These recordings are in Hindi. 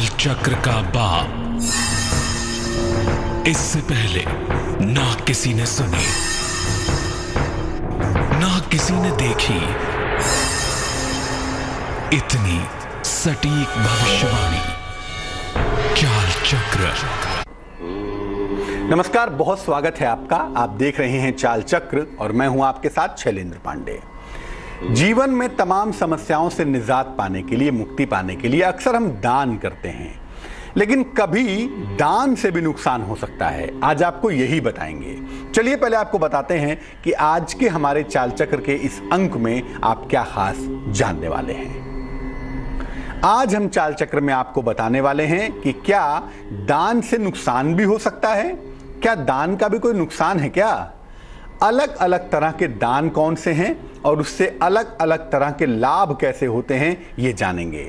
चाल चक्र का बाप इससे पहले ना किसी ने सुनी, ना किसी ने देखी इतनी सटीक भविष्यवाणी। चाल चक्र। नमस्कार, बहुत स्वागत है आपका। आप देख रहे हैं चाल चक्र और मैं हूं आपके साथ शैलेंद्र पांडे। जीवन में तमाम समस्याओं से निजात पाने के लिए, मुक्ति पाने के लिए अक्सर हम दान करते हैं, लेकिन कभी दान से भी नुकसान हो सकता है। आज आपको यही बताएंगे। चलिए पहले आपको बताते हैं कि आज के हमारे चाल चक्र के इस अंक में आप क्या खास जानने वाले हैं। आज हम चाल चक्र में आपको बताने वाले हैं कि क्या दान से नुकसान भी हो सकता है, क्या दान का भी कोई नुकसान है क्या, अलग अलग तरह के दान कौन से हैं और उससे अलग अलग तरह के लाभ कैसे होते हैं ये जानेंगे।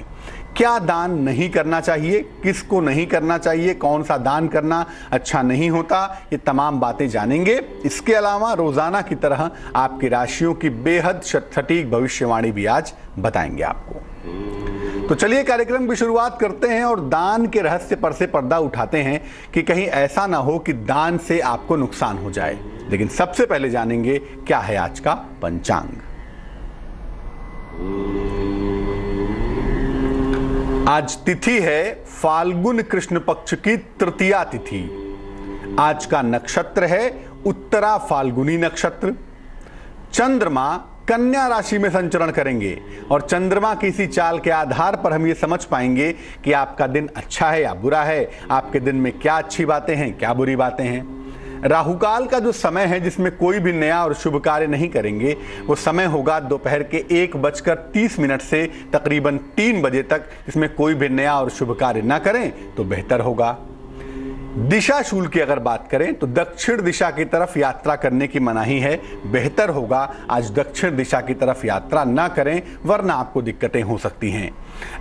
क्या दान नहीं करना चाहिए, किसको नहीं करना चाहिए, कौन सा दान करना अच्छा नहीं होता, ये तमाम बातें जानेंगे। इसके अलावा रोजाना की तरह आपकी राशियों की बेहद सटीक भविष्यवाणी भी आज बताएंगे आपको। तो चलिए कार्यक्रम की शुरुआत करते हैं और दान के रहस्य पर से पर्दा उठाते हैं कि कहीं ऐसा ना हो कि दान से आपको नुकसान हो जाए। लेकिन सबसे पहले जानेंगे क्या है आज का पंचांग। आज तिथि है फाल्गुन कृष्ण पक्ष की तृतीया तिथि। आज का नक्षत्र है उत्तरा फाल्गुनी नक्षत्र। चंद्रमा कन्या राशि में संचरण करेंगे और चंद्रमा की इसी चाल के आधार पर हम ये समझ पाएंगे कि आपका दिन अच्छा है या बुरा है, आपके दिन में क्या अच्छी बातें हैं, क्या बुरी बातें हैं। राहुकाल का जो समय है जिसमें कोई भी नया और शुभ कार्य नहीं करेंगे, वो समय होगा दोपहर के 1:30 से तकरीबन 3 बजे तक, जिसमें कोई भी नया और शुभ कार्य ना करें तो बेहतर होगा। दिशा शूल की अगर बात करें तो दक्षिण दिशा की तरफ यात्रा करने की मनाही है। बेहतर होगा आज दक्षिण दिशा की तरफ यात्रा ना करें, वरना आपको दिक्कतें हो सकती हैं।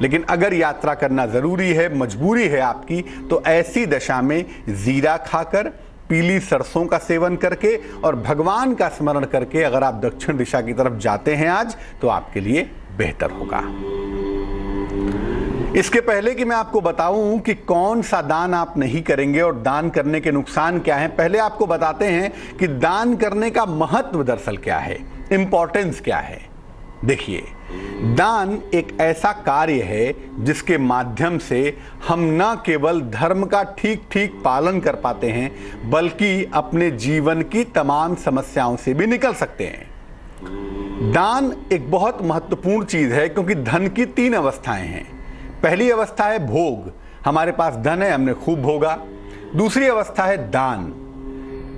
लेकिन अगर यात्रा करना जरूरी है, मजबूरी है आपकी, तो ऐसी दशा में जीरा खाकर, पीली सरसों का सेवन करके और भगवान का स्मरण करके अगर आप दक्षिण दिशा की तरफ जाते हैं आज, तो आपके लिए बेहतर होगा। इसके पहले कि मैं आपको बताऊं कि कौन सा दान आप नहीं करेंगे और दान करने के नुकसान क्या हैं, पहले आपको बताते हैं कि दान करने का महत्व दरअसल क्या है, इंपॉर्टेंस क्या है। देखिए, दान एक ऐसा कार्य है जिसके माध्यम से हम न केवल धर्म का ठीक ठीक पालन कर पाते हैं, बल्कि अपने जीवन की तमाम समस्याओं से भी निकल सकते हैं। दान एक बहुत महत्वपूर्ण चीज है क्योंकि धन की 3 अवस्थाएं हैं। पहली अवस्था है भोग, हमारे पास धन है, हमने खूब भोगा। दूसरी अवस्था है दान,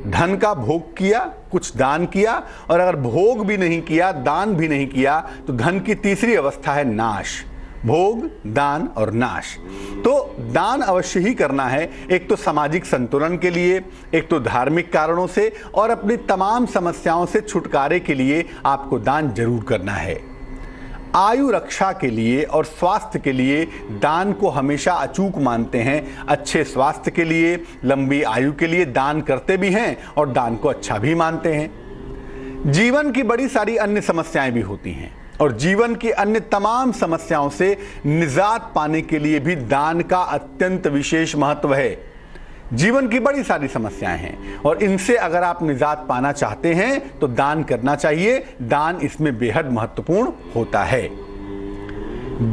धन का भोग किया, कुछ दान किया, और अगर भोग भी नहीं किया, दान भी नहीं किया, तो धन की तीसरी अवस्था है नाश। भोग, दान और नाश। तो दान अवश्य ही करना है, एक तो सामाजिक संतुलन के लिए, एक तो धार्मिक कारणों से, और अपनी तमाम समस्याओं से छुटकारे के लिए आपको दान जरूर करना है। आयु रक्षा के लिए और स्वास्थ्य के लिए दान को हमेशा अचूक मानते हैं। अच्छे स्वास्थ्य के लिए, लंबी आयु के लिए दान करते भी हैं और दान को अच्छा भी मानते हैं। जीवन की बड़ी सारी अन्य समस्याएं भी होती हैं और जीवन की अन्य तमाम समस्याओं से निजात पाने के लिए भी दान का अत्यंत विशेष महत्व है। जीवन की बड़ी सारी समस्याएं हैं और इनसे अगर आप निजात पाना चाहते हैं तो दान करना चाहिए। दान इसमें बेहद महत्वपूर्ण होता है।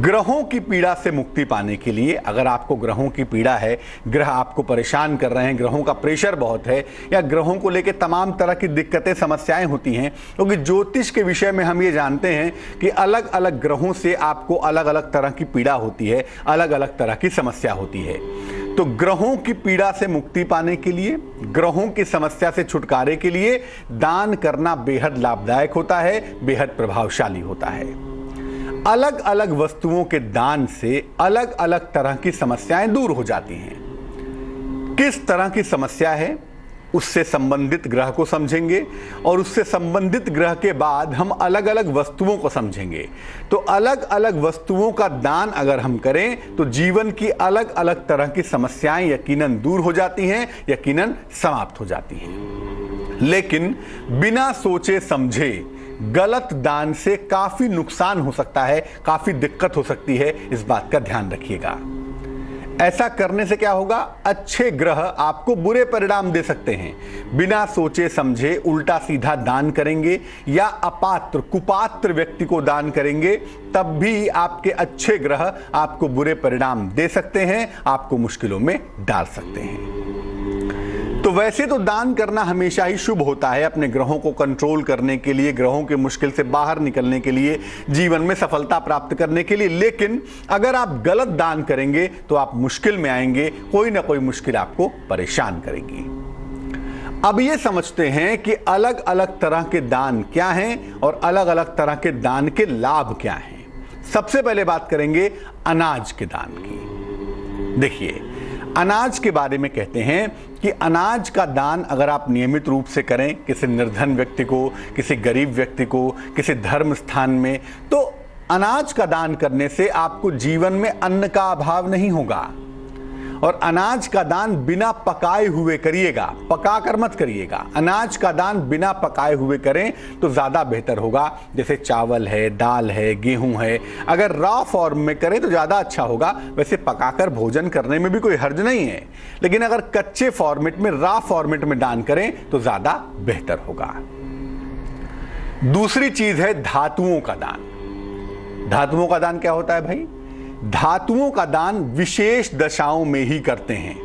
ग्रहों की पीड़ा से मुक्ति पाने के लिए, अगर आपको ग्रहों की पीड़ा है, ग्रह आपको परेशान कर रहे हैं, ग्रहों का प्रेशर बहुत है, या ग्रहों को लेकर तमाम तरह की दिक्कतें, समस्याएं होती हैं, क्योंकि ज्योतिष के विषय में हम ये जानते हैं कि अलग अलग ग्रहों से आपको अलग अलग तरह की पीड़ा होती है, अलग अलग तरह की समस्या होती है। तो ग्रहों की पीड़ा से मुक्ति पाने के लिए, ग्रहों की समस्या से छुटकारे के लिए दान करना बेहद लाभदायक होता है, बेहद प्रभावशाली होता है। अलग अलग वस्तुओं के दान से अलग अलग तरह की समस्याएं दूर हो जाती हैं। किस तरह की समस्या है, उससे संबंधित ग्रह को समझेंगे और उससे संबंधित ग्रह के बाद हम अलग अलग वस्तुओं को समझेंगे। तो अलग अलग वस्तुओं का दान अगर हम करें तो जीवन की अलग अलग तरह की समस्याएं यकीनन दूर हो जाती हैं, यकीनन समाप्त हो जाती हैं। लेकिन बिना सोचे समझे गलत दान से काफी नुकसान हो सकता है, काफी दिक्कत हो सकती है, इस बात का ध्यान रखिएगा। ऐसा करने से क्या होगा, अच्छे ग्रह आपको बुरे परिणाम दे सकते हैं। बिना सोचे समझे उल्टा सीधा दान करेंगे या अपात्र कुपात्र व्यक्ति को दान करेंगे, तब भी आपके अच्छे ग्रह आपको बुरे परिणाम दे सकते हैं, आपको मुश्किलों में डाल सकते हैं। तो वैसे तो दान करना हमेशा ही शुभ होता है, अपने ग्रहों को कंट्रोल करने के लिए, ग्रहों के मुश्किल से बाहर निकलने के लिए, जीवन में सफलता प्राप्त करने के लिए। लेकिन अगर आप गलत दान करेंगे तो आप मुश्किल में आएंगे, कोई ना कोई मुश्किल आपको परेशान करेगी। अब ये समझते हैं कि अलग अलग तरह के दान क्या हैं और अलग अलग तरह के दान के लाभ क्या हैं। सबसे पहले बात करेंगे अनाज के दान की। देखिए, अनाज के बारे में कहते हैं कि अनाज का दान अगर आप नियमित रूप से करें, किसी निर्धन व्यक्ति को, किसी गरीब व्यक्ति को, किसी धर्म स्थान में, तो अनाज का दान करने से आपको जीवन में अन्न का अभाव नहीं होगा। और अनाज का दान बिना पकाए हुए करिएगा, पकाकर मत करिएगा। अनाज का दान बिना पकाए हुए करें तो ज़्यादा बेहतर होगा। जैसे चावल है, दाल है, गेहूं है, अगर रॉ फॉर्म में करें तो ज़्यादा अच्छा होगा। वैसे पकाकर भोजन करने में भी कोई हर्ज नहीं है, लेकिन अगर कच्चे फॉर्मेट में, रॉ फॉर्मेट में दान करें तो ज़्यादा बेहतर होगा। दूसरी चीज है धातुओं का दान। धातुओं का दान क्या होता है भाई? धातुओं का दान विशेष दशाओं में ही करते हैं।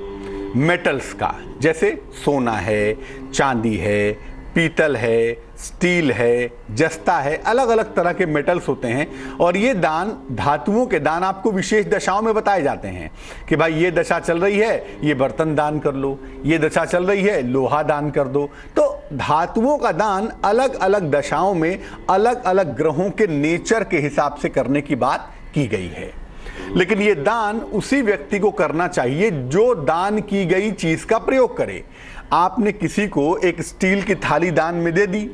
मेटल्स का, जैसे सोना है, चांदी है, पीतल है, स्टील है, जस्ता है, अलग अलग तरह के मेटल्स होते हैं। और ये दान, धातुओं के दान आपको विशेष दशाओं में बताए जाते हैं कि भाई ये दशा चल रही है, ये बर्तन दान कर लो, ये दशा चल रही है, लोहा दान कर दो। तो धातुओं का दान अलग अलग दशाओं में अलग अलग ग्रहों के नेचर के हिसाब से करने की बात की गई है। लेकिन यह दान उसी व्यक्ति को करना चाहिए जो दान की गई चीज का प्रयोग करे। आपने किसी को एक स्टील की थाली दान में दे दी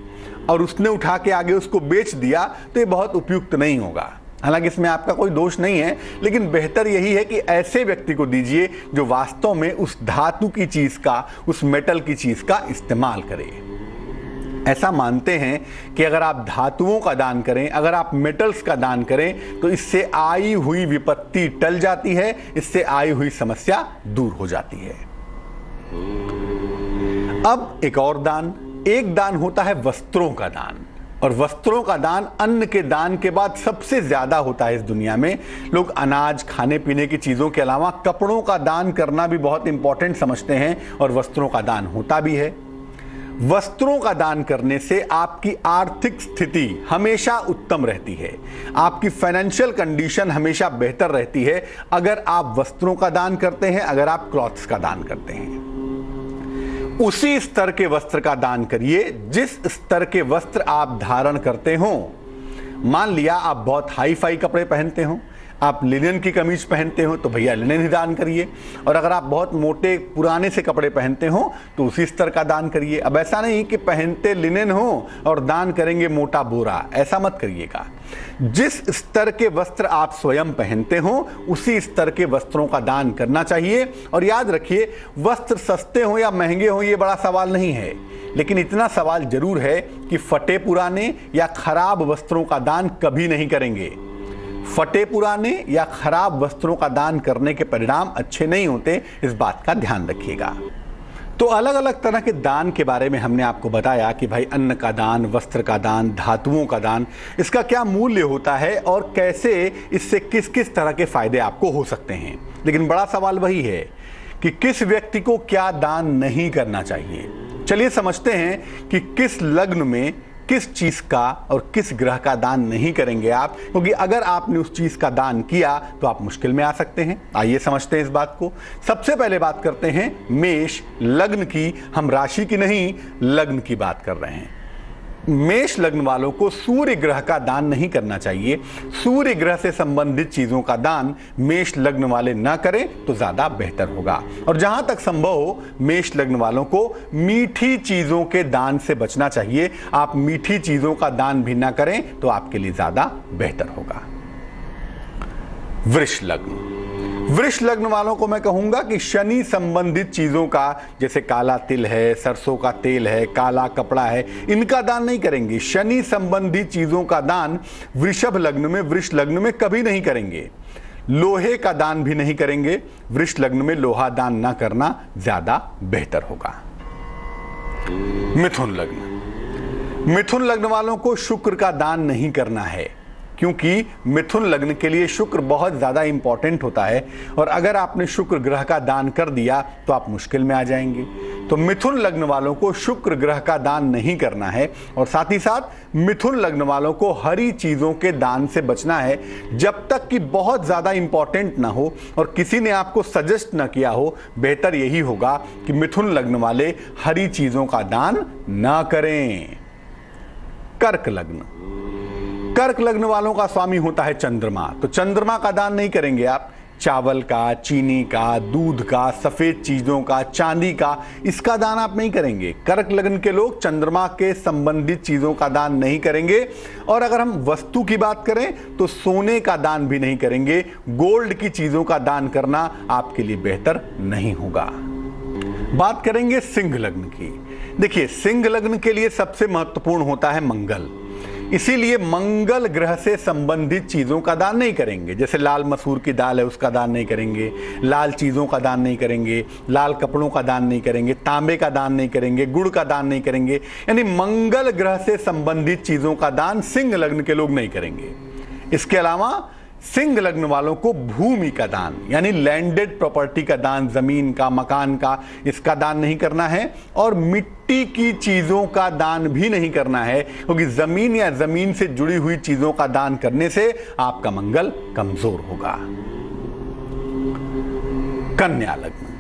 और उसने उठा के आगे उसको बेच दिया, तो ये बहुत उपयुक्त नहीं होगा। हालांकि इसमें आपका कोई दोष नहीं है, लेकिन बेहतर यही है कि ऐसे व्यक्ति को दीजिए जो वास्तव में उस धातु की चीज का, उस मेटल की चीज का इस्तेमाल करे। ऐसा मानते हैं कि अगर आप धातुओं का दान करें, अगर आप मेटल्स का दान करें, तो इससे आई हुई विपत्ति टल जाती है, इससे आई हुई समस्या दूर हो जाती है। अब एक और दान, एक दान होता है वस्त्रों का दान। और वस्त्रों का दान अन्न के दान के बाद सबसे ज्यादा होता है इस दुनिया में। लोग अनाज, खाने पीने की चीजों के अलावा कपड़ों का दान करना भी बहुत इंपॉर्टेंट समझते हैं, और वस्त्रों का दान होता भी है। वस्त्रों का दान करने से आपकी आर्थिक स्थिति हमेशा उत्तम रहती है, आपकी फाइनेंशियल कंडीशन हमेशा बेहतर रहती है अगर आप वस्त्रों का दान करते हैं, अगर आप क्लॉथ्स का दान करते हैं। उसी स्तर के वस्त्र का दान करिए जिस स्तर के वस्त्र आप धारण करते हो। मान लिया आप बहुत हाई फाई कपड़े पहनते हो, आप लिनन की कमीज पहनते हो, तो भैया लिनन ही दान करिए। और अगर आप बहुत मोटे पुराने से कपड़े पहनते हो तो उसी स्तर का दान करिए। अब ऐसा नहीं कि पहनते लिनन हो और दान करेंगे मोटा बोरा, ऐसा मत करिएगा। जिस स्तर के वस्त्र आप स्वयं पहनते हो उसी स्तर के वस्त्रों का दान करना चाहिए। और याद रखिए, वस्त्र सस्ते हो या महंगे हो ये बड़ा सवाल नहीं है, लेकिन इतना सवाल जरूर है कि फटे पुराने या खराब वस्त्रों का दान कभी नहीं करेंगे। फटे पुराने या खराब वस्त्रों का दान करने के परिणाम अच्छे नहीं होते, इस बात का ध्यान रखिएगा। तो अलग अलग तरह के दान के बारे में हमने आपको बताया कि भाई अन्न का दान, वस्त्र का दान, धातुओं का दान, इसका क्या मूल्य होता है और कैसे इससे किस किस तरह के फायदे आपको हो सकते हैं। लेकिन बड़ा सवाल वही है कि किस व्यक्ति को क्या दान नहीं करना चाहिए। चलिए समझते हैं कि किस लग्न में किस चीज का और किस ग्रह का दान नहीं करेंगे आप, क्योंकि अगर आपने उस चीज का दान किया तो आप मुश्किल में आ सकते हैं। आइए समझते हैं इस बात को। सबसे पहले बात करते हैं मेष लग्न की। हम राशि की नहीं, लग्न की बात कर रहे हैं। मेष लग्न वालों को सूर्य ग्रह का दान नहीं करना चाहिए। सूर्य ग्रह से संबंधित चीजों का दान मेष लग्न वाले ना करें तो ज्यादा बेहतर होगा। और जहां तक संभव हो, मेष लग्न वालों को मीठी चीजों के दान से बचना चाहिए। आप मीठी चीजों का दान भी ना करें तो आपके लिए ज्यादा बेहतर होगा। वृष लग्न, वृष लग्न वालों को मैं कहूंगा कि शनि संबंधित चीजों का, जैसे काला तिल है, सरसों का तेल है, काला कपड़ा है, इनका दान नहीं करेंगे। शनि संबंधित चीजों का दान वृषभ लग्न में, वृष लग्न में कभी नहीं करेंगे। लोहे का दान भी नहीं करेंगे। वृष लग्न में लोहा दान ना करना ज्यादा बेहतर होगा। मिथुन लग्न, मिथुन लग्न वालों को शुक्र का दान नहीं करना है, क्योंकि मिथुन लग्न के लिए शुक्र बहुत ज्यादा इंपॉर्टेंट होता है और अगर आपने शुक्र ग्रह का दान कर दिया तो आप मुश्किल में आ जाएंगे। तो मिथुन लग्न वालों को शुक्र ग्रह का दान नहीं करना है और साथ ही साथ मिथुन लग्न वालों को हरी चीजों के दान से बचना है जब तक कि बहुत ज्यादा इंपॉर्टेंट ना हो और किसी ने आपको सजेस्ट ना किया हो। बेहतर यही होगा कि मिथुन लग्न वाले हरी चीजों का दान ना करें। कर्क लग्न, कर्क लग्न वालों का स्वामी होता है चंद्रमा, तो चंद्रमा का दान नहीं करेंगे आप। चावल का, चीनी का, दूध का, सफेद चीजों का, चांदी का, इसका दान आप नहीं करेंगे। कर्क लग्न के लोग चंद्रमा के संबंधित चीजों का दान नहीं करेंगे और अगर हम वस्तु की बात करें तो सोने का दान भी नहीं करेंगे। गोल्ड की चीजों का दान करना आपके लिए बेहतर नहीं होगा। बात करेंगे सिंह लग्न की। देखिए, सिंह लग्न के लिए सबसे महत्वपूर्ण होता है मंगल, इसीलिए मंगल ग्रह से संबंधित चीजों का दान नहीं करेंगे। जैसे लाल मसूर की दाल है उसका दान नहीं करेंगे, लाल चीजों का दान नहीं करेंगे, लाल कपड़ों का दान नहीं करेंगे, तांबे का दान नहीं करेंगे, गुड़ का दान नहीं करेंगे। यानी मंगल ग्रह से संबंधित चीजों का दान सिंह लग्न के लोग नहीं करेंगे। इसके अलावा सिंह लग्न वालों को भूमि का दान यानी लैंडेड प्रॉपर्टी का दान, जमीन का, मकान का, इसका दान नहीं करना है और मिट्टी की चीजों का दान भी नहीं करना है, क्योंकि जमीन या जमीन से जुड़ी हुई चीजों का दान करने से आपका मंगल कमजोर होगा। कन्या लग्न,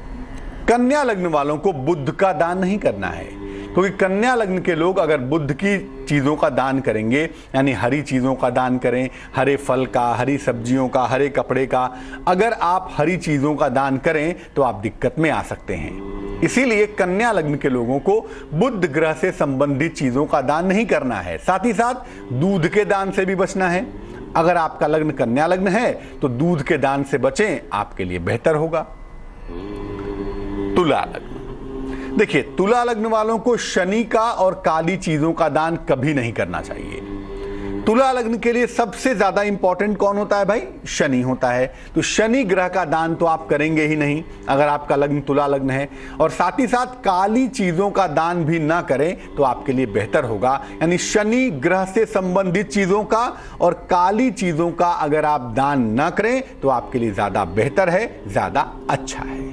कन्या लग्न वालों को बुध का दान नहीं करना है, क्योंकि कन्या लग्न के लोग अगर बुध की चीजों का दान करेंगे यानी हरी चीजों का दान करें, हरे फल का, हरी सब्जियों का, हरे कपड़े का, अगर आप हरी चीजों का दान करें तो आप दिक्कत में आ सकते हैं। इसीलिए कन्या लग्न के लोगों को बुध ग्रह से संबंधित चीजों का दान नहीं करना है। साथ ही साथ दूध के दान से भी बचना है। अगर आपका लग्न कन्या लग्न है तो दूध के दान से बचें, आपके लिए बेहतर होगा। तुला लग्न, देखिए, तुला लग्न वालों को शनि का और काली चीजों का दान कभी नहीं करना चाहिए। तुला लग्न के लिए सबसे ज्यादा इंपॉर्टेंट कौन होता है भाई? शनि होता है। तो शनि ग्रह का दान तो आप करेंगे ही नहीं अगर आपका लग्न तुला लग्न है, और साथ ही साथ काली चीजों का दान भी ना करें तो आपके लिए बेहतर होगा। यानी शनि ग्रह से संबंधित चीजों का और काली चीजों का अगर आप दान ना करें तो आपके लिए ज्यादा बेहतर है, ज्यादा अच्छा है।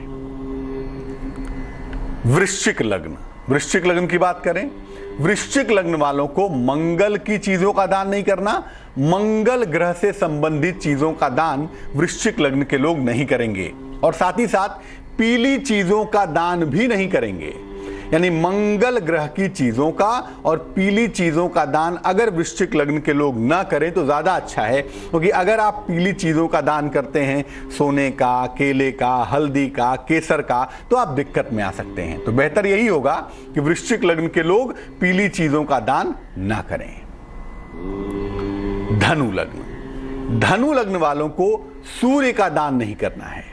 वृश्चिक लग्न, वृश्चिक लग्न की बात करें, वृश्चिक लग्न वालों को मंगल की चीजों का दान नहीं करना। मंगल ग्रह से संबंधित चीजों का दान वृश्चिक लग्न के लोग नहीं करेंगे और साथ ही साथ पीली चीजों का दान भी नहीं करेंगे। यानी मंगल ग्रह की चीजों का और पीली चीजों का दान अगर वृश्चिक लग्न के लोग ना करें तो ज्यादा अच्छा है, क्योंकि अगर आप पीली चीजों का दान करते हैं, सोने का, केले का, हल्दी का, केसर का, तो आप दिक्कत में आ सकते हैं। तो बेहतर यही होगा कि वृश्चिक लग्न के लोग पीली चीजों का दान ना करें। धनु लग्न, धनु लग्न वालों को सूर्य का दान नहीं करना है।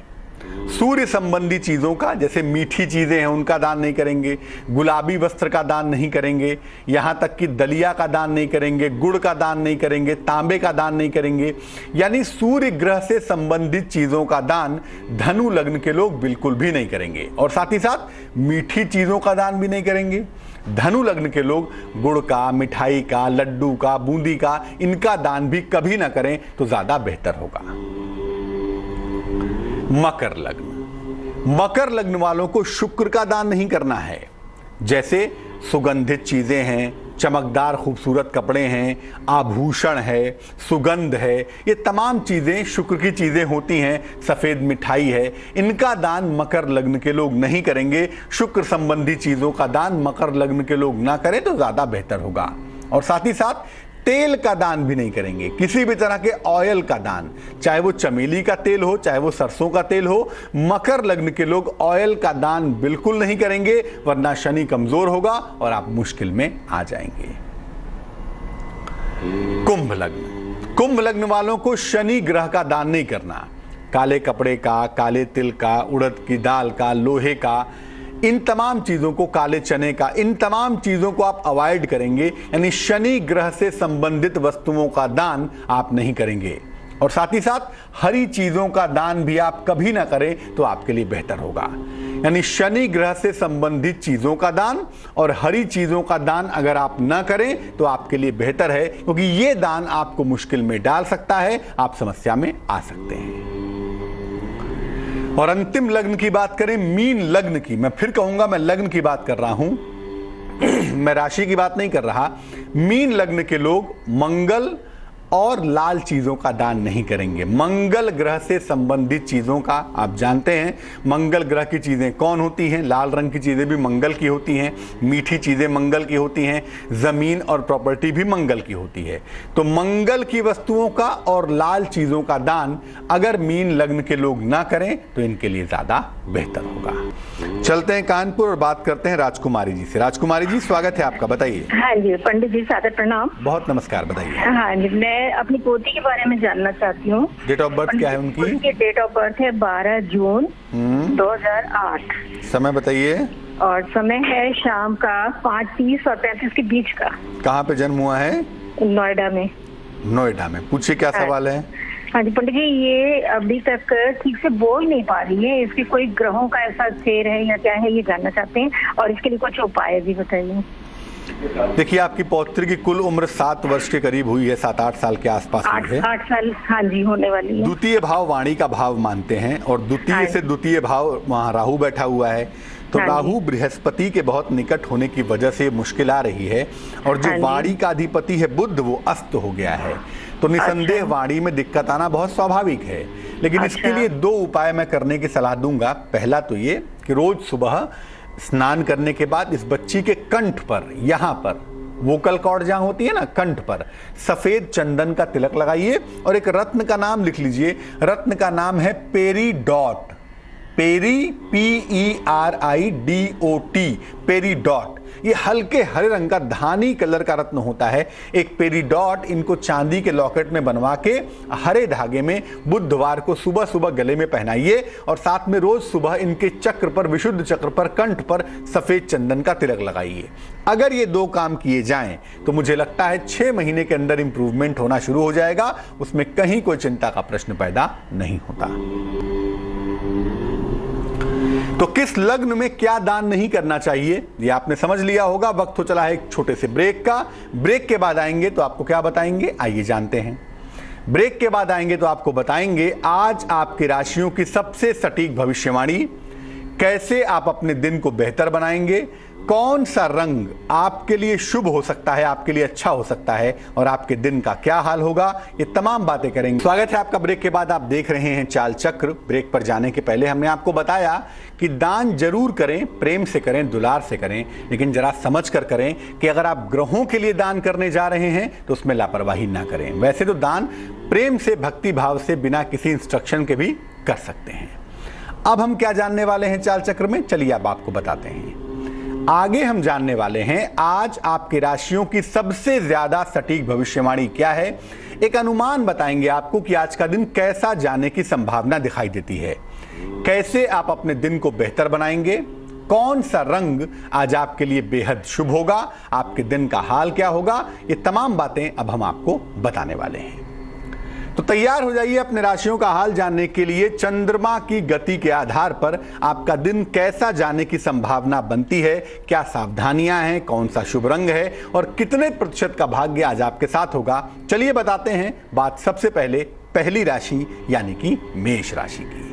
सूर्य संबंधी चीजों का, जैसे मीठी चीजें हैं उनका दान नहीं करेंगे, गुलाबी वस्त्र का दान नहीं करेंगे, यहां तक कि दलिया का दान नहीं करेंगे, गुड़ का दान नहीं करेंगे, तांबे का दान नहीं करेंगे। यानी सूर्य ग्रह से संबंधित चीजों का दान धनु लग्न के लोग बिल्कुल भी नहीं करेंगे और साथ ही साथ मीठी चीजों का दान भी नहीं करेंगे। धनु लग्न के लोग गुड़ का, मिठाई का, लड्डू का, बूंदी का, इनका दान भी कभी ना करें तो ज्यादा बेहतर होगा। मकर लग्न, मकर लग्न वालों को शुक्र का दान नहीं करना है। जैसे सुगंधित चीजें हैं, चमकदार खूबसूरत कपड़े हैं, आभूषण है, सुगंध है, ये तमाम चीजें शुक्र की चीजें होती हैं, सफेद मिठाई है, इनका दान मकर लग्न के लोग नहीं करेंगे। शुक्र संबंधी चीजों का दान मकर लग्न के लोग ना करें तो ज्यादा बेहतर होगा। और साथ ही साथ तेल का दान भी नहीं करेंगे, किसी भी तरह के ऑयल का दान, चाहे वो चमेली का तेल हो, चाहे वो सरसों का तेल हो, मकर लग्न के लोग ऑयल का दान बिल्कुल नहीं करेंगे, वरना शनि कमजोर होगा और आप मुश्किल में आ जाएंगे। कुंभ लग्न, कुंभ लग्न वालों को शनि ग्रह का दान नहीं करना। काले कपड़े का, काले तिल का, उड़द की दाल का, लोहे का, इन तमाम चीजों को, काले चने का, इन तमाम चीजों को आप अवॉइड करेंगे। यानी शनि ग्रह से संबंधित वस्तुओं का दान आप नहीं करेंगे। और साथ ही साथ हरी चीजों का दान भी आप कभी ना करें तो आपके लिए बेहतर होगा। यानी शनि ग्रह से संबंधित चीजों का दान और हरी चीजों का दान अगर आप ना करें तो आपके लिए बेहतर है, क्योंकि ये दान आपको मुश्किल में डाल सकता है, आप समस्या में आ सकते हैं। और अंतिम लग्न की बात करें, मीन लग्न की, मैं फिर कहूंगा मैं लग्न की बात कर रहा हूं मैं राशि की बात नहीं कर रहा। मीन लग्न के लोग मंगल और लाल चीजों का दान नहीं करेंगे। मंगल ग्रह से संबंधित चीजों का आप जानते हैं, मंगल ग्रह की चीजें कौन होती हैं, लाल रंग की चीजें भी मंगल की होती हैं, मीठी चीजें मंगल की होती हैं, जमीन और प्रॉपर्टी भी मंगल की होती है। तो मंगल की वस्तुओं का और लाल चीजों का दान अगर मीन लग्न के लोग ना करें तो इनके लिए ज्यादा बेहतर होगा। चलते हैं कानपुर और बात करते हैं राजकुमारी जी से। राजकुमारी जी, स्वागत है आपका, बताइए। हाँ जी, पंडित जी सादर प्रणाम। बहुत नमस्कार, बताइए। हाँ जी, मैं अपनी पोती के बारे में जानना चाहती हूँ। डेट ऑफ बर्थ क्या है उनकी? उनकी डेट ऑफ बर्थ है 12 जून 2008। समय बताइए। और समय है शाम का 5:30 और 35 के बीच का। कहाँ पे जन्म हुआ है? नोएडा में। नोएडा में। पूछिए क्या सवाल है। हाँ जी पंडित जी, ये अभी तक ठीक से बोल नहीं पा रही है, इसकी कोई ग्रहों का ऐसा फेर है या क्या है, ये जानना चाहते हैं, और इसके लिए कुछ उपाय भी बताइए। देखिए, आपकी पौत्री की कुल उम्र 7 वर्ष के करीब हुई है, 7-8 साल के आसपास हुई है। 8 साल हाँ जी होने वाली है। द्वितीय भाव वाणी का भाव मानते हैं, और द्वितीय से द्वितीय भाव वहाँ राहु बैठा हुआ है, तो राहु बृहस्पति के बहुत निकट होने की वजह से मुश्किल आ रही है। और जो वाणी का अधिपति है बुध, वो अस्त हो गया है, तो निसंदेह वाणी में दिक्कत आना बहुत स्वाभाविक है। लेकिन इसके लिए 2 उपाय मैं करने की सलाह दूंगा। पहला तो ये कि रोज सुबह स्नान करने के बाद इस बच्ची के कंठ पर, यहाँ पर वोकल कॉर्ड जहां होती है ना, कंठ पर सफेद चंदन का तिलक लगाइए और एक रत्न का नाम लिख लीजिए। रत्न का नाम है पेरीडॉट। Peri, PERIDOT, peridot. ये हल्के हरे रंग का धानी कलर का रत्न होता है। एक पेरीडॉट इनको चांदी के लॉकेट में बनवा के हरे धागे में बुधवार को सुबह सुबह गले में पहनाइए, और साथ में रोज सुबह इनके चक्र पर, विशुद्ध चक्र पर, कंठ पर सफेद चंदन का तिलक लगाइए। अगर ये 2 काम किए जाएं तो मुझे लगता है 6 महीने के अंदर इंप्रूवमेंट होना शुरू हो जाएगा। उसमें कहीं कोई चिंता का प्रश्न पैदा नहीं होता। तो किस लग्न में क्या दान नहीं करना चाहिए, ये आपने समझ लिया होगा। वक्त हो चला है एक छोटे से ब्रेक का। ब्रेक के बाद आएंगे तो आपको क्या बताएंगे, आइए जानते हैं। ब्रेक के बाद आएंगे तो आपको बताएंगे आज आपकी राशियों की सबसे सटीक भविष्यवाणी, कैसे आप अपने दिन को बेहतर बनाएंगे, कौन सा रंग आपके लिए शुभ हो सकता है, आपके लिए अच्छा हो सकता है, और आपके दिन का क्या हाल होगा, ये तमाम बातें करेंगे। स्वागत है आपका ब्रेक के बाद। आप देख रहे हैं चाल चक्र। ब्रेक पर जाने के पहले हमने आपको बताया कि दान जरूर करें, प्रेम से करें, दुलार से करें, लेकिन जरा समझ कर करें कि अगर आप ग्रहों के लिए दान करने जा रहे हैं तो उसमें लापरवाही ना करें। वैसे तो दान प्रेम से, भक्ति भाव से, बिना किसी इंस्ट्रक्शन के भी कर सकते हैं। अब हम क्या जानने वाले हैं चाल चक्र में, चलिए अब आपको बताते हैं। आगे हम जानने वाले हैं आज आपकी राशियों की सबसे ज्यादा सटीक भविष्यवाणी क्या है। एक अनुमान बताएंगे आपको कि आज का दिन कैसा जाने की संभावना दिखाई देती है, कैसे आप अपने दिन को बेहतर बनाएंगे, कौन सा रंग आज आपके लिए बेहद शुभ होगा, आपके दिन का हाल क्या होगा, ये तमाम बातें अब हम आपको बताने वाले हैं। तो तैयार हो जाइए अपने राशियों का हाल जानने के लिए। चंद्रमा की गति के आधार पर आपका दिन कैसा जाने की संभावना बनती है, क्या सावधानियां हैं, कौन सा शुभ रंग है, और कितने प्रतिशत का भाग्य आज आपके साथ होगा, चलिए बताते हैं। बात सबसे पहले पहली राशि यानी कि मेष राशि की।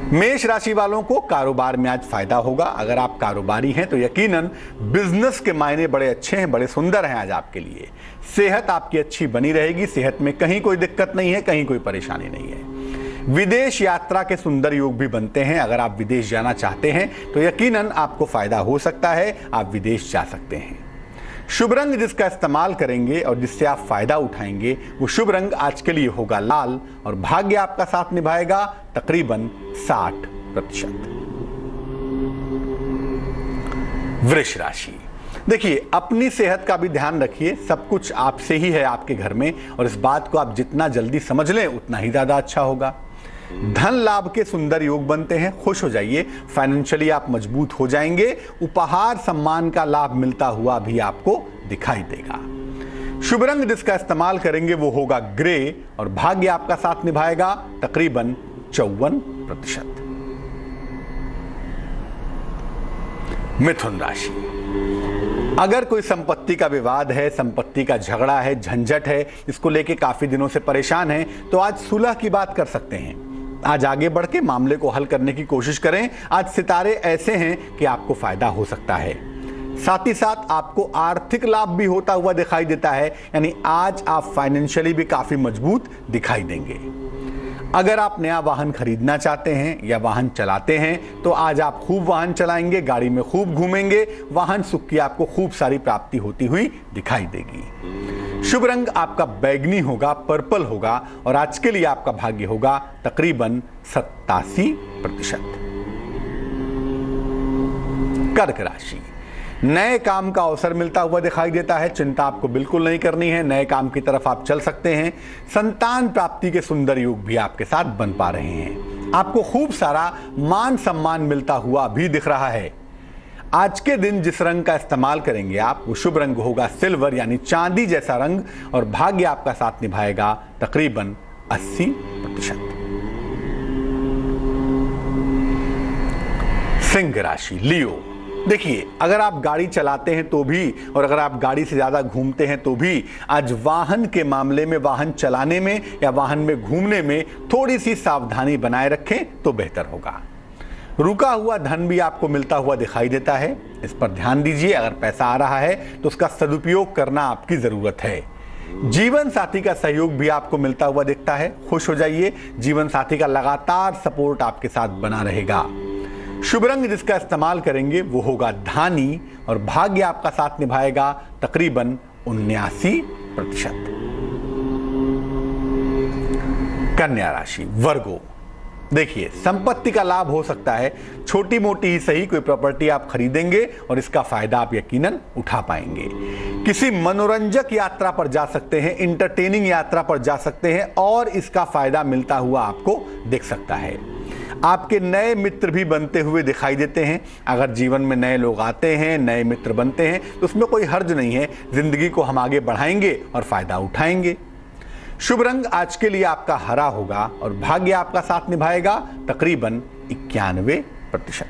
मेष राशि वालों को कारोबार में आज फायदा होगा। अगर आप कारोबारी हैं तो यकीनन बिजनेस के मायने बड़े अच्छे हैं, बड़े सुंदर हैं आज आपके लिए। सेहत आपकी अच्छी बनी रहेगी, सेहत में कहीं कोई दिक्कत नहीं है, कहीं कोई परेशानी नहीं है। विदेश यात्रा के सुंदर योग भी बनते हैं। अगर आप विदेश जाना चाहते हैं तो यकीनन आपको फायदा हो सकता है, आप विदेश जा सकते हैं। शुभ रंग जिसका इस्तेमाल करेंगे और जिससे आप फायदा उठाएंगे वो शुभ रंग आज के लिए होगा लाल, और भाग्य आपका साथ निभाएगा तकरीबन 60%। वृष राशि, देखिए अपनी सेहत का भी ध्यान रखिए। सब कुछ आपसे ही है आपके घर में, और इस बात को आप जितना जल्दी समझ लें उतना ही ज्यादा अच्छा होगा। धन लाभ के सुंदर योग बनते हैं, खुश हो जाइए। फाइनेंशियली आप मजबूत हो जाएंगे। उपहार सम्मान का लाभ मिलता हुआ भी आपको दिखाई देगा। शुभ रंग जिसका इस्तेमाल करेंगे वो होगा ग्रे और भाग्य आपका साथ निभाएगा तकरीबन 54%। मिथुन राशि, अगर कोई संपत्ति का विवाद है, संपत्ति का झगड़ा है, झंझट है, इसको लेके काफी दिनों से परेशान हैं, तो आज सुलह की बात कर सकते हैं। आज आगे बढ़ के मामले को हल करने की कोशिश करें। आज सितारे ऐसे हैं कि आपको फायदा हो सकता है। साथ ही साथ आपको आर्थिक लाभ भी होता हुआ दिखाई देता है, यानी आज आप फाइनेंशियली भी काफी मजबूत दिखाई देंगे। अगर आप नया वाहन खरीदना चाहते हैं या वाहन चलाते हैं तो आज आप खूब वाहन चलाएंगे, गाड़ी में खूब घूमेंगे, वाहन सुख की आपको खूब सारी प्राप्ति होती हुई दिखाई देगी। शुभ रंग आपका बैगनी होगा, पर्पल होगा और आज के लिए आपका भाग्य होगा तकरीबन 87%। कर्क राशि, नए काम का अवसर मिलता हुआ दिखाई देता है। चिंता आपको बिल्कुल नहीं करनी है, नए काम की तरफ आप चल सकते हैं। संतान प्राप्ति के सुंदर योग भी आपके साथ बन पा रहे हैं। आपको खूब सारा मान सम्मान मिलता हुआ भी दिख रहा है। आज के दिन जिस रंग का इस्तेमाल करेंगे आप, वो शुभ रंग होगा सिल्वर यानी चांदी जैसा रंग और भाग्य आपका साथ निभाएगा तकरीबन 80%। सिंह राशि, लियो, देखिए अगर आप गाड़ी चलाते हैं तो भी और अगर आप गाड़ी से ज्यादा घूमते हैं तो भी आज वाहन के मामले में, वाहन चलाने में या वाहन में घूमने में थोड़ी सी सावधानी बनाए रखें तो बेहतर होगा। रुका हुआ धन भी आपको मिलता हुआ दिखाई देता है, इस पर ध्यान दीजिए। अगर पैसा आ रहा है तो उसका सदुपयोग करना आपकी जरूरत है। जीवन साथी का सहयोग भी आपको मिलता हुआ दिखता है, खुश हो जाइए। जीवन साथी का लगातार सपोर्ट आपके साथ बना रहेगा। शुभ रंग जिसका इस्तेमाल करेंगे वो होगा धानी और भाग्य आपका साथ निभाएगा तकरीबन 79%। कन्या राशि, वर्गो, देखिए संपत्ति का लाभ हो सकता है, छोटी मोटी ही सही कोई प्रॉपर्टी आप खरीदेंगे और इसका फायदा आप यकीनन उठा पाएंगे। किसी मनोरंजक यात्रा पर जा सकते हैं, इंटरटेनिंग यात्रा पर जा सकते हैं और इसका फायदा मिलता हुआ आपको दिख सकता है। आपके नए मित्र भी बनते हुए दिखाई देते हैं। अगर जीवन में नए लोग आते हैं, नए मित्र बनते हैं तो उसमें कोई हर्ज नहीं है। जिंदगी को हम आगे बढ़ाएंगे और फायदा उठाएंगे। शुभ रंग आज के लिए आपका हरा होगा और भाग्य आपका साथ निभाएगा तकरीबन 91%।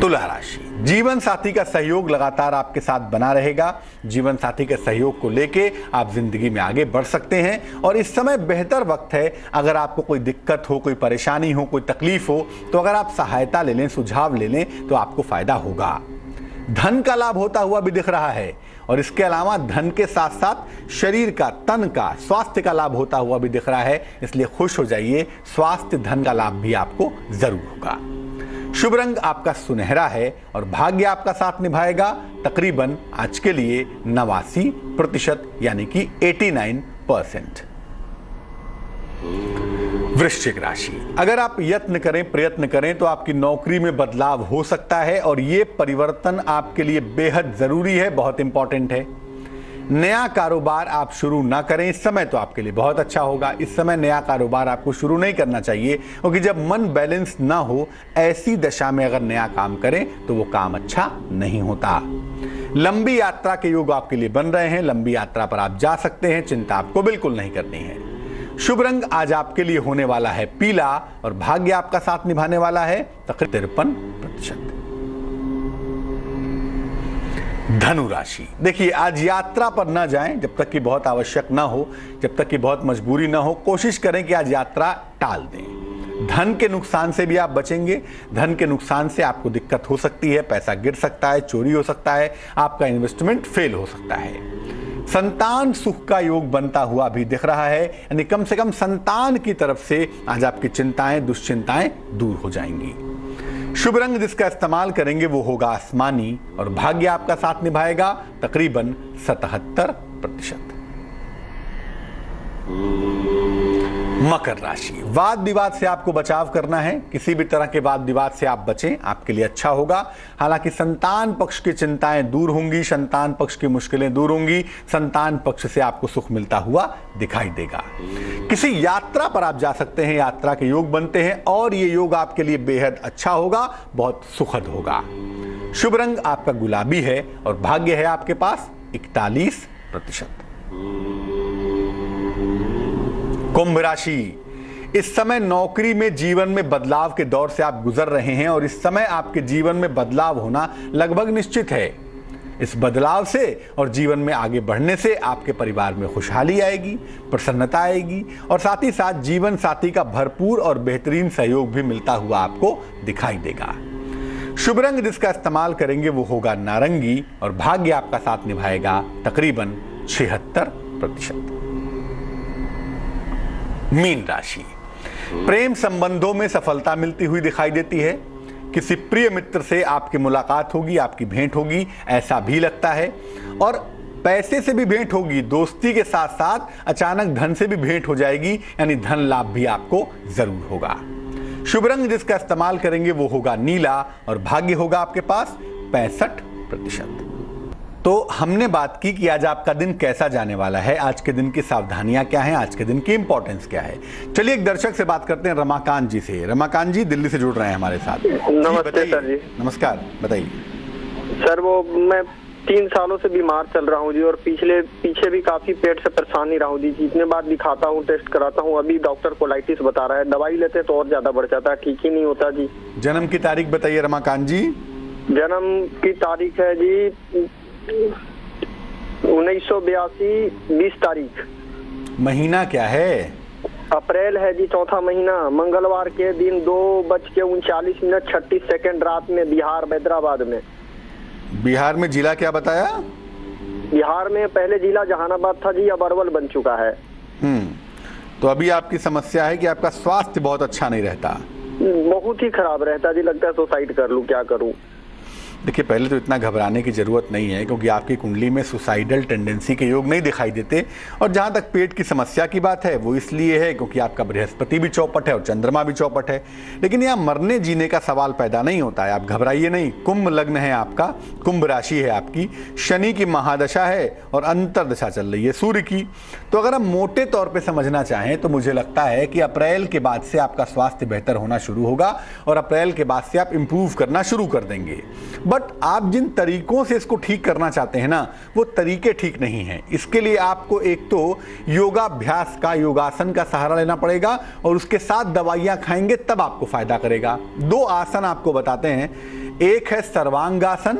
तुला राशि, जीवन साथी का सहयोग लगातार आपके साथ बना रहेगा। जीवन साथी के सहयोग को लेके आप जिंदगी में आगे बढ़ सकते हैं और इस समय बेहतर वक्त है। अगर आपको कोई दिक्कत हो, कोई परेशानी हो, कोई तकलीफ हो तो अगर आप सहायता ले लें, सुझाव ले लें तो आपको फायदा होगा। धन का लाभ होता हुआ भी दिख रहा है और इसके अलावा धन के साथ साथ शरीर का, तन का, स्वास्थ्य का लाभ होता हुआ भी दिख रहा है, इसलिए खुश हो जाइए। स्वास्थ्य, धन का लाभ भी आपको जरूर होगा। शुभ रंग आपका सुनहरा है और भाग्य आपका साथ निभाएगा तकरीबन आज के लिए 89% यानी कि 89%। वृश्चिक राशि, अगर आप यत्न करें, प्रयत्न करें तो आपकी नौकरी में बदलाव हो सकता है और ये परिवर्तन आपके लिए बेहद जरूरी है, बहुत इंपॉर्टेंट है। नया कारोबार आप शुरू ना करें, इस समय तो आपके लिए बहुत अच्छा होगा। इस समय नया कारोबार आपको शुरू नहीं करना चाहिए क्योंकि जब मन बैलेंस ना हो, ऐसी दशा में अगर नया काम करें तो वो काम अच्छा नहीं होता। लंबी यात्रा के योग आपके लिए बन रहे हैं, लंबी यात्रा पर आप जा सकते हैं, चिंता आपको बिल्कुल नहीं करनी है। शुभ रंग आज आपके लिए होने वाला है पीला और भाग्य आपका साथ निभाने वाला है तकरीबन 53%। धनु राशि, देखिए आज यात्रा पर ना जाएं जब तक कि बहुत आवश्यक ना हो, जब तक कि बहुत मजबूरी ना हो। कोशिश करें कि आज यात्रा टाल दें। धन के नुकसान से भी आप बचेंगे। धन के नुकसान से आपको दिक्कत हो सकती है, पैसा गिर सकता है, चोरी हो सकता है, आपका इन्वेस्टमेंट फेल हो सकता है। संतान सुख का योग बनता हुआ भी दिख रहा है, यानी कम से कम संतान की तरफ से आज आपकी चिंताएं, दुश्चिंताएं दूर हो जाएंगी। शुभ रंग जिसका इस्तेमाल करेंगे वो होगा आसमानी और भाग्य आपका साथ निभाएगा तकरीबन 77%। मकर राशि, वाद विवाद से आपको बचाव करना है। किसी भी तरह के वाद विवाद से आप बचें, आपके लिए अच्छा होगा। हालांकि संतान पक्ष की चिंताएं दूर होंगी, संतान पक्ष की मुश्किलें दूर होंगी, संतान पक्ष से आपको सुख मिलता हुआ दिखाई देगा। किसी यात्रा पर आप जा सकते हैं, यात्रा के योग बनते हैं और ये योग आपके लिए बेहद अच्छा होगा, बहुत सुखद होगा। शुभ रंग आपका गुलाबी है और भाग्य है आपके पास 41%। कुंभ राशि, इस समय नौकरी में जीवन में बदलाव के दौर से आप गुजर रहे हैं और इस समय आपके जीवन में बदलाव होना लगभग निश्चित है। इस बदलाव से और जीवन में आगे बढ़ने से आपके परिवार में खुशहाली आएगी, प्रसन्नता आएगी और साथ ही साथ जीवन साथी का भरपूर और बेहतरीन सहयोग भी मिलता हुआ आपको दिखाई देगा। शुभ रंग जिसका इस्तेमाल करेंगे वो होगा नारंगी और भाग्य आपका साथ निभाएगा तकरीबन 76%। मीन राशि, प्रेम संबंधों में सफलता मिलती हुई दिखाई देती है। किसी प्रिय मित्र से आपकी मुलाकात होगी, आपकी भेंट होगी ऐसा भी लगता है और पैसे से भी भेंट होगी। दोस्ती के साथ साथ अचानक धन से भी भेंट हो जाएगी, यानी धन लाभ भी आपको जरूर होगा। शुभ रंग जिसका इस्तेमाल करेंगे वो होगा नीला और भाग्य होगा आपके पास 65%। तो हमने बात की कि आज आपका दिन कैसा जाने वाला है, आज के दिन की सावधानियां क्या हैं, आज के दिन की इंपॉर्टेंस क्या है। चलिए एक दर्शक से बात करते हैं, रमाकांत जी से। रमाकांत जी दिल्ली से जुड़ रहे हैं हमारे साथ। नमस्ते सर जी। नमस्कार, बताइए सर वो मैं 3 सालों से बीमार चल रहा हूँ जी और पीछे भी काफी पेट से परेशानी रहा हूँ जी। जितने बार दिखाता हूँ, टेस्ट कराता हूँ, अभी डॉक्टर कोलाइटिस बता रहा है, दवाई लेते तो और ज्यादा बढ़ जाता है, ठीक ही नहीं होता जी। जन्म की तारीख बताइए रमाकांत जी। जन्म की तारीख है जी 1982 20 तारीख। महीना क्या है? अप्रैल है जी, चौथा महीना, मंगलवार के दिन 2:39 36 रात में, बिहार हैदराबाद में। बिहार में जिला क्या बताया? बिहार में पहले जिला जहानाबाद था जी, अब अरवल बन चुका है। तो अभी आपकी समस्या है कि आपका स्वास्थ्य बहुत अच्छा नहीं रहता। बहुत ही खराब रहता जी, लगता है सुसाइड कर लूं, क्या करूं। देखिए पहले तो इतना घबराने की जरूरत नहीं है क्योंकि आपकी कुंडली में सुसाइडल टेंडेंसी के योग नहीं दिखाई देते। और जहां तक पेट की समस्या की बात है वो इसलिए है क्योंकि आपका बृहस्पति भी चौपट है और चंद्रमा भी चौपट है। लेकिन यहाँ मरने जीने का सवाल पैदा नहीं होता है, आप घबराइए नहीं। कुंभ लग्न है आपका, कुंभ राशि है आपकी, शनि की महादशा है और अंतरदशा चल रही है सूर्य की। तो अगर हम मोटे तौर पर समझना चाहें तो मुझे लगता है कि अप्रैल के बाद से आपका स्वास्थ्य बेहतर होना शुरू होगा और अप्रैल के बाद से आप इंप्रूव करना शुरू कर देंगे। बट आप जिन तरीकों से इसको ठीक करना चाहते हैं ना, वो तरीके ठीक नहीं हैं। इसके लिए आपको एक तो योगाभ्यास का, योगासन का सहारा लेना पड़ेगा और उसके साथ दवाइयां खाएंगे तब आपको फायदा करेगा। 2 आसन आपको बताते हैं, एक है सर्वांगासन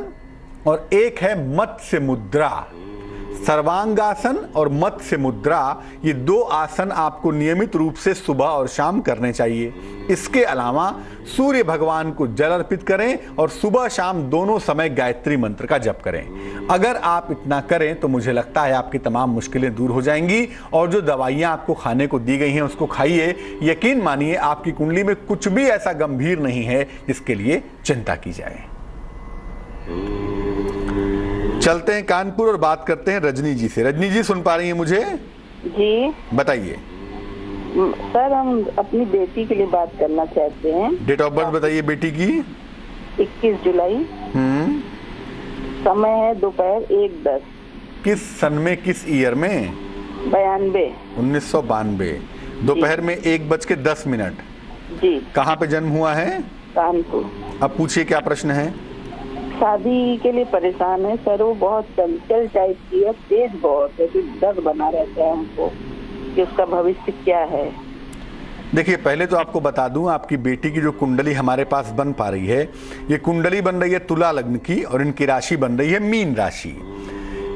और एक है मत्स्य मुद्रा। सर्वांगासन और मत्स्य मुद्रा, ये 2 आसन आपको नियमित रूप से सुबह और शाम करने चाहिए। इसके अलावा सूर्य भगवान को जल अर्पित करें और सुबह शाम दोनों समय गायत्री मंत्र का जप करें। अगर आप इतना करें तो मुझे लगता है आपकी तमाम मुश्किलें दूर हो जाएंगी और जो दवाइयां आपको खाने को दी गई हैं उसको खाइए। यकीन मानिए आपकी कुंडली में कुछ भी ऐसा गंभीर नहीं है जिसके लिए चिंता की जाए। चलते हैं कानपुर और बात करते हैं रजनी जी से। रजनी जी सुन पा रही हैं मुझे? जी बताइए। सर हम अपनी बेटी के लिए बात करना चाहते हैं। डेट ऑफ बर्थ बताइए बेटी की। 21 जुलाई। समय है दोपहर 1:10। किस सन में, किस ईयर में? 92। 1992। दोपहर में 1:10। जी। कहाँ पे जन्म हुआ है? कानपुर। अब पूछिए क्या प्रश्न है। शादी के लिए परेशान है सर, वो बहुत चंचल टाइप की है, तेज बहुत है, डर बना रहता है हमको कि उसका भविष्य क्या है। देखिए पहले तो आपको बता दूं, आपकी बेटी की जो कुंडली हमारे पास बन पा रही है, ये कुंडली बन रही है तुला लग्न की और इनकी राशि बन रही है मीन राशि।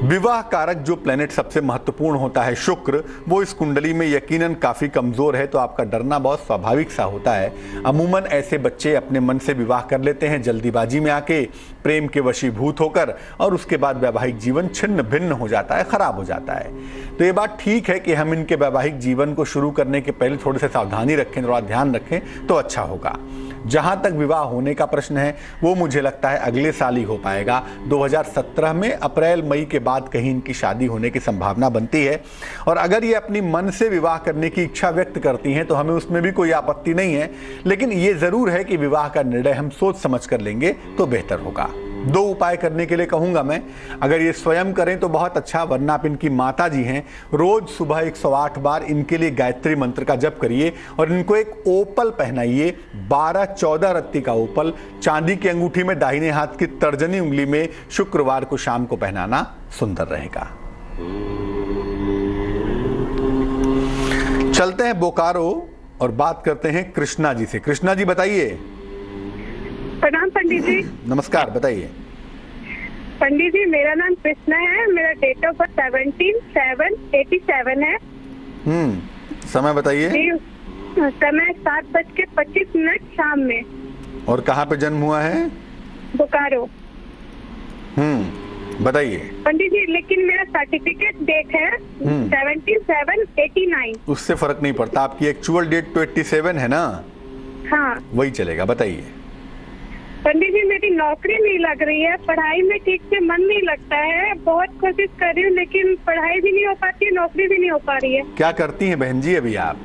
विवाह कारक जो प्लेनेट सबसे महत्वपूर्ण होता है शुक्र, वो इस कुंडली में यकीनन काफी कमजोर है, तो आपका डरना बहुत स्वाभाविक सा होता है। अमूमन ऐसे बच्चे अपने मन से विवाह कर लेते हैं जल्दीबाजी में आके, प्रेम के वशीभूत होकर, और उसके बाद वैवाहिक जीवन छिन्न भिन्न हो जाता है, खराब हो जाता है। तो ये बात ठीक है कि हम इनके वैवाहिक जीवन को शुरू करने के पहले थोड़ी सी सावधानी रखें, थोड़ा ध्यान रखें तो अच्छा होगा। जहां तक विवाह होने का प्रश्न है वो मुझे लगता है अगले साल ही हो पाएगा। 2017 में अप्रैल मई के बाद कहीं इनकी शादी होने की संभावना बनती है। और अगर ये अपनी मन से विवाह करने की इच्छा व्यक्त करती हैं तो हमें उसमें भी कोई आपत्ति नहीं है, लेकिन ये जरूर है कि विवाह का निर्णय हम सोच समझ कर लेंगे तो बेहतर होगा। दो उपाय करने के लिए कहूंगा मैं। अगर ये स्वयं करें तो बहुत अच्छा, वरना आप इनकी माता जी हैं, रोज सुबह 108 बार इनके लिए गायत्री मंत्र का जप करिए और इनको एक ओपल पहनाइए, 12-14 रत्ती का ओपल, चांदी की अंगूठी में दाहिने हाथ की तर्जनी उंगली में, शुक्रवार को शाम को पहनाना सुंदर रहेगा। चलते हैं बोकारो और बात करते हैं कृष्णा जी से। कृष्णा जी बताइए। प्रणाम पंडित जी। नमस्कार, बताइए। पंडित जी, मेरा नाम कृष्णा है, मेरा डेट ऑफ बर्थ 17/7/87 है। समय बताइए। समय 7:25 शाम में। और कहाँ पे जन्म हुआ है? बोकारो। बताइए। पंडित जी, लेकिन मेरा सर्टिफिकेट डेट है 17/7/89। उससे फर्क नहीं पड़ता, आपकी एक्चुअल डेट तो 87 है ना? हाँ, वही चलेगा। बताइए। पंडित जी, मेरी नौकरी नहीं लग रही है, पढ़ाई में ठीक से मन नहीं लगता है, बहुत कोशिश कर रही हूँ लेकिन पढ़ाई भी नहीं हो पाती है, नौकरी भी नहीं हो पा रही है। क्या करती हैं बहन जी अभी आप?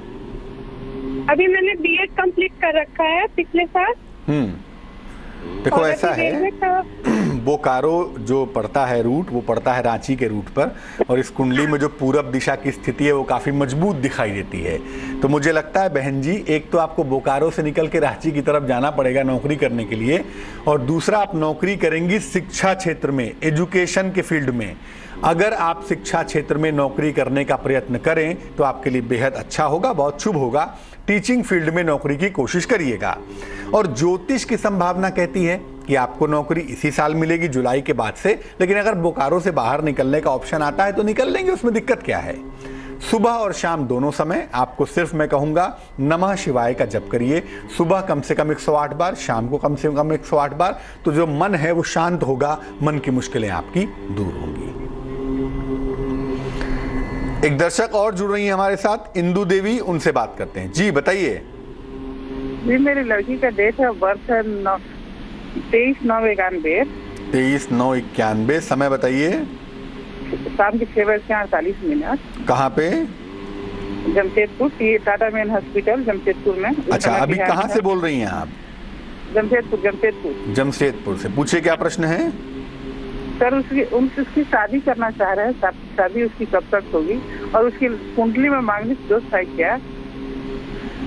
अभी मैंने बीएड कंप्लीट कर रखा है पिछले साल। देखो ऐसा है, बोकारो जो पड़ता है रूट, वो पड़ता है रांची के रूट पर, और इस कुंडली में जो पूरब दिशा की स्थिति है वो काफी मजबूत दिखाई देती है। तो मुझे लगता है बहन जी, एक तो आपको बोकारो से निकल के रांची की तरफ जाना पड़ेगा नौकरी करने के लिए, और दूसरा आप नौकरी करेंगी शिक्षा क्षेत्र में, एजुकेशन के फील्ड में। अगर आप शिक्षा क्षेत्र में नौकरी करने का प्रयत्न करें तो आपके लिए बेहद अच्छा होगा, बहुत शुभ होगा। टीचिंग फील्ड में नौकरी की कोशिश करिएगा। और ज्योतिष की संभावना कहती है कि आपको नौकरी इसी साल मिलेगी, जुलाई के बाद से। लेकिन अगर बोकारो से बाहर निकलने का ऑप्शन आता है तो निकल लेंगे, उसमें दिक्कत क्या है। सुबह और शाम दोनों समय आपको सिर्फ मैं कहूंगा नमः शिवाय का जप करिए। सुबह कम से कम 108 बार, शाम को कम से कम 108 बार। तो जो मन है वो शांत होगा, मन की मुश्किलें आपकी दूर होंगी। एक दर्शक और जुड़ रही हैं हमारे साथ, इंदु देवी, उनसे बात करते हैं। जी बताइए। जी, मेरी लड़की का डेट है बर्थ है 23/9/91। 23/9/91। समय बताइए। शाम के 6:48। कहाँ पे? जमशेदपुर, टाटा मेन हॉस्पिटल जमशेदपुर में। अच्छा, अभी कहाँ से बोल रही हैं आप? जमशेदपुर। जमशेदपुर से। पूछिए क्या प्रश्न है? सर, उसकी शादी करना चाह रहे हैं, शादी उसकी कब तक होगी, और उसकी कुंडली में मांगलिक दोष है क्या?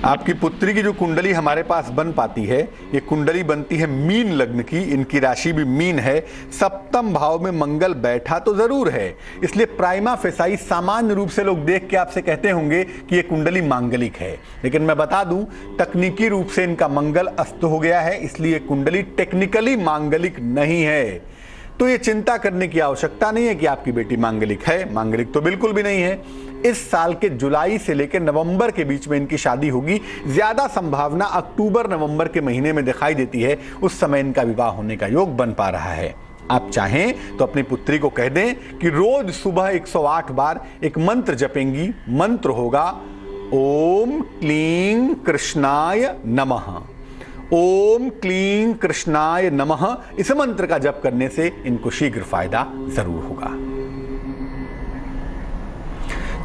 आपकी पुत्री की जो कुंडली हमारे पास बन पाती है, ये कुंडली बनती है मीन लग्न की, इनकी राशि भी मीन है, सप्तम भाव में मंगल बैठा तो जरूर है, इसलिए प्राइमा फेसाई सामान्य रूप से लोग देख के आपसे कहते होंगे कि ये कुंडली मांगलिक है। लेकिन मैं बता दूं, तकनीकी रूप से इनका मंगल अस्त हो गया है, इसलिए कुंडली टेक्निकली मांगलिक नहीं है। तो ये चिंता करने की आवश्यकता नहीं है कि आपकी बेटी मांगलिक है, मांगलिक तो बिल्कुल भी नहीं है। इस साल के जुलाई से लेकर नवंबर के बीच में इनकी शादी होगी। ज्यादा संभावना अक्टूबर-नवंबर के महीने में दिखाई देती है, उस समय इनका विवाह होने का योग बन पा रहा है। आप चाहें तो अपनी पुत्री को कह दें कि रोज सुबह 108 बार एक मंत्र जपेंगी। मंत्र होगा ओम क्लीं कृष्णाय नमः। ओम क्लीं कृष्णाय नमः। इस मंत्र का जप करने से इनको शीघ्र फायदा जरूर होगा।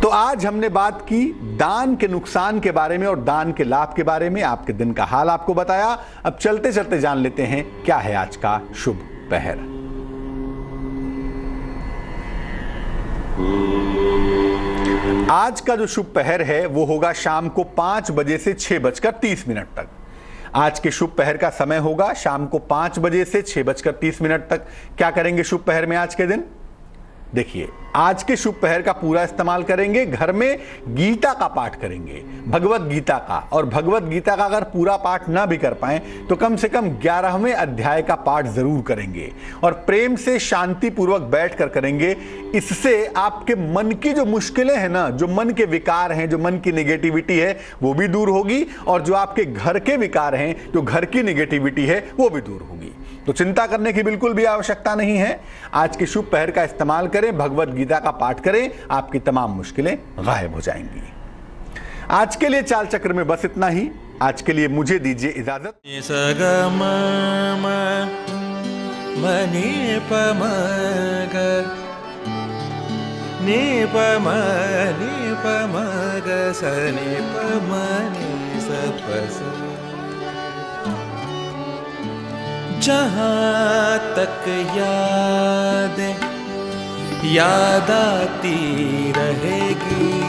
तो आज हमने बात की दान के नुकसान के बारे में और दान के लाभ के बारे में, आपके दिन का हाल आपको बताया। अब चलते चलते जान लेते हैं क्या है आज का शुभ पहर। आज का जो शुभ पहर है वो होगा शाम को 5 बजे से 6:30 तक। आज के शुभ पहर का समय होगा शाम को 5 बजे से 6:30 तक। क्या करेंगे शुभ पहर में आज के दिन? देखिए, आज के शुभ पहर का पूरा इस्तेमाल करेंगे, घर में गीता का पाठ करेंगे, भगवत गीता का। और भगवत गीता का अगर पूरा पाठ ना भी कर पाए तो कम से कम 11वें अध्याय का पाठ जरूर करेंगे, और प्रेम से शांति पूर्वक बैठ कर करेंगे। इससे आपके मन की जो मुश्किलें हैं ना, जो मन के विकार हैं, जो मन की निगेटिविटी है, वो भी दूर होगी, और जो आपके घर के विकार हैं, जो घर की निगेटिविटी है, वो भी दूर होगी। तो चिंता करने की बिल्कुल भी आवश्यकता नहीं है। आज के शुभ पहर का इस्तेमाल करें, भगवत गीता का पाठ करें, आपकी तमाम मुश्किलें गायब हो जाएंगी। आज के लिए चाल चक्र में बस इतना ही। आज के लिए मुझे दीजिए इजाजत। जहाँ तक याद आती रहेगी।